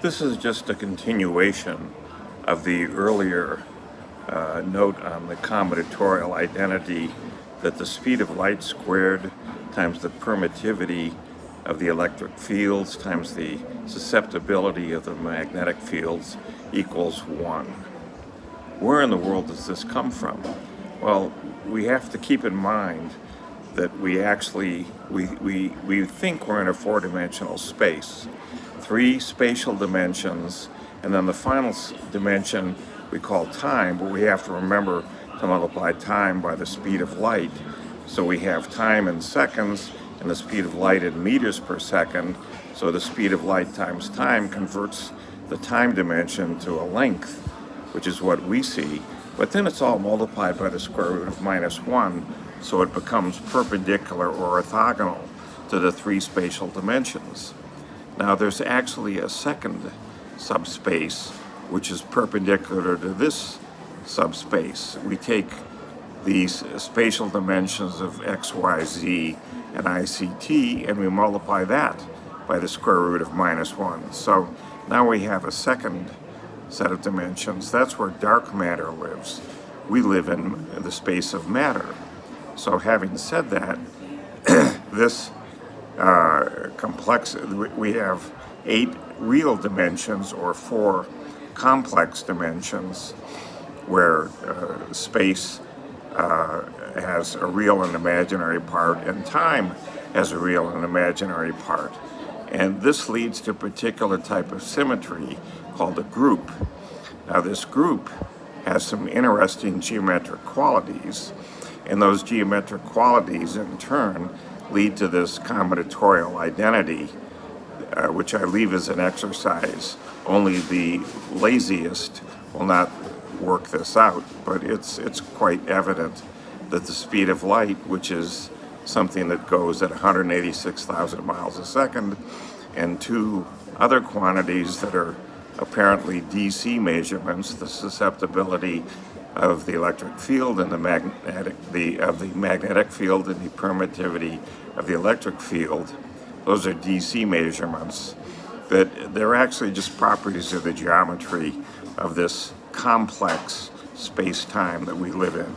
This is just a continuation of the earlier note on the combinatorial identity that the speed of light squared times the permittivity of the electric fields times the susceptibility of the magnetic fields equals 1. Where in the world does this come from? Well, we have to keep in mind that we think we're in a four-dimensional space. 3 spatial dimensions, and then the final dimension we call time, but we have to remember to multiply time by the speed of light. So we have time in seconds and the speed of light in meters per second. So the speed of light times time converts the time dimension to a length, which is what we see. But then it's all multiplied by the square root of -1, so it becomes perpendicular or orthogonal to the 3 spatial dimensions. Now there's actually a second subspace which is perpendicular to this subspace. We take these spatial dimensions of x, y, z, and ICT, and we multiply that by the square root of -1. So now we have a second set of dimensions. That's where dark matter lives. We live in the space of matter. So having said that, this we have 8 real dimensions or 4 complex dimensions where space has a real and imaginary part and time has a real and imaginary part. And this leads to a particular type of symmetry called a group. Now this group has some interesting geometric qualities, and those geometric qualities in turn lead to this combinatorial identity, which I leave as an exercise. Only the laziest will not work this out, but it's quite evident that the speed of light, which is something that goes at 186,000 miles a second, and 2 other quantities that are apparently DC measurements, the susceptibility of the electric field and the magnetic field and the permittivity of the electric field. Those are DC measurements, that they're actually just properties of the geometry of this complex space-time that we live in.